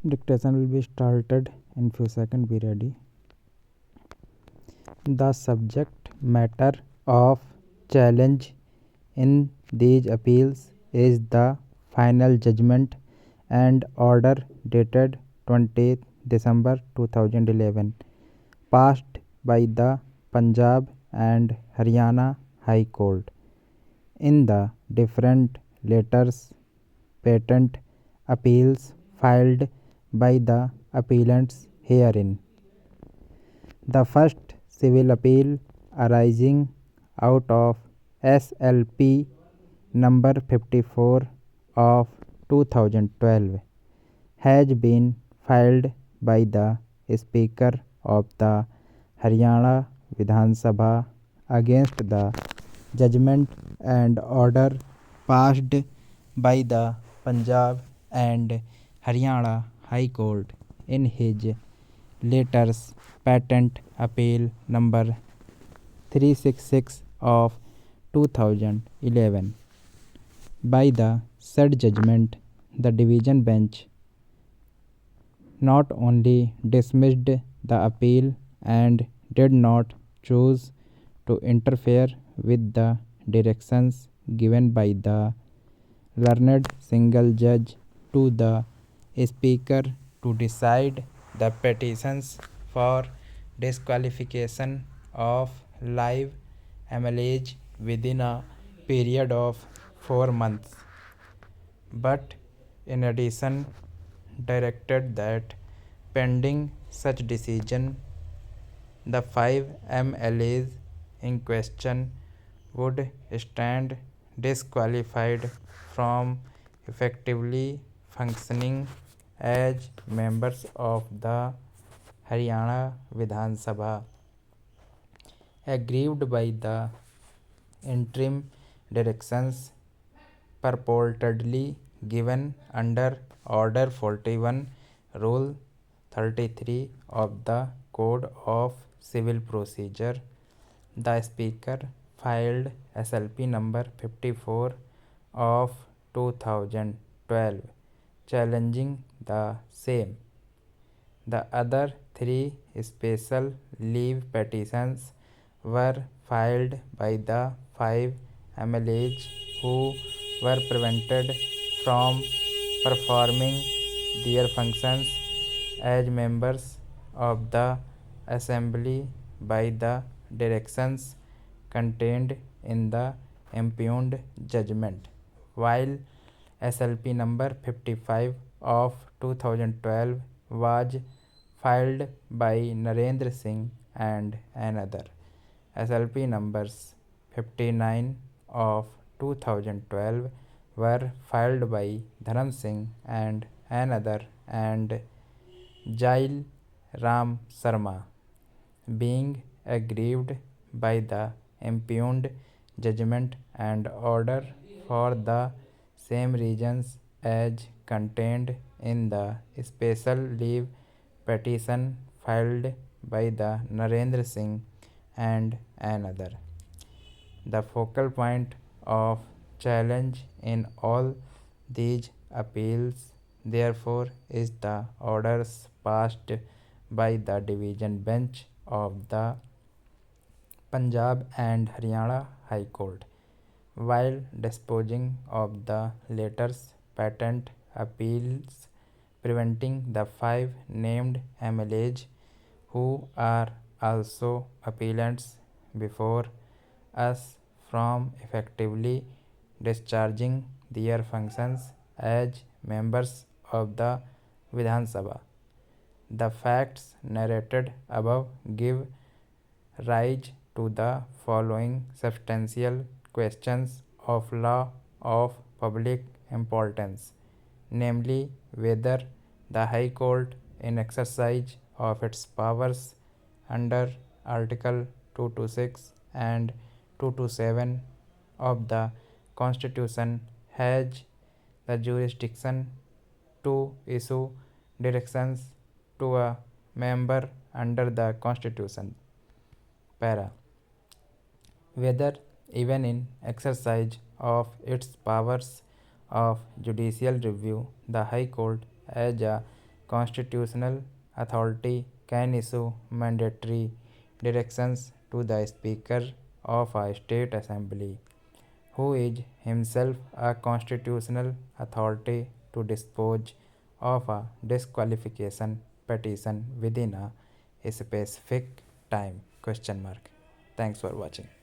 Dictation will be started in few seconds. Be ready. The subject matter of challenge in these appeals is the final judgment and order dated 20th December 2011, passed by the Punjab and Haryana High Court. In the different letters patent appeals filed by the appellants herein. The first civil appeal arising out of SLP number 54 of 2012 has been filed by the Speaker of the Haryana Vidhan Sabha against the judgment and order passed by the Punjab and Haryana High Court in his letters patent appeal number 366 of 2011. By the said judgment, the division bench not only dismissed the appeal and did not choose to interfere with the directions given by the learned single judge to the Speaker to decide the petitions for disqualification of live MLAs within a period of 4 months, but in addition directed that pending such decision, the 5 MLAs in question would stand disqualified from effectively functioning as members of the Haryana Vidhan Sabha. Aggrieved by the interim directions purportedly given under Order 41, Rule 33 of the Code of Civil Procedure, the Speaker filed SLP number 54 of 2012 challenging the same. The other 3 special leave petitions were filed by the 5 MLAs who were prevented from performing their functions as members of the Assembly by the directions contained in the impugned judgment, while SLP number 55 of 2012 was filed by Narendra Singh and another. SLP numbers 59 of 2012 were filed by Dharam Singh and another, and Jail Ram Sarma, being aggrieved by the impugned judgment and order for the same reasons as contained in the special leave petition filed by the Narendra Singh and another. The focal point of challenge in all these appeals, therefore, is the orders passed by the division bench of the Punjab and Haryana High Court, while disposing of the letters patent appeals, preventing the 5 named MLAs who are also appellants before us from effectively discharging their functions as members of the Vidhan Sabha. The facts narrated above give rise to the following substantial questions of law of public importance, namely whether the High Court, in exercise of its powers under Article 226 and 227 of the Constitution, has the jurisdiction to issue directions to a member under the Constitution. Para. Whether, even in exercise of its powers of judicial review, the High Court, as a constitutional authority can issue mandatory directions to the Speaker of a state assembly, who is himself a constitutional authority, to dispose of a disqualification petition within a specific time? Question mark. Thanks for watching.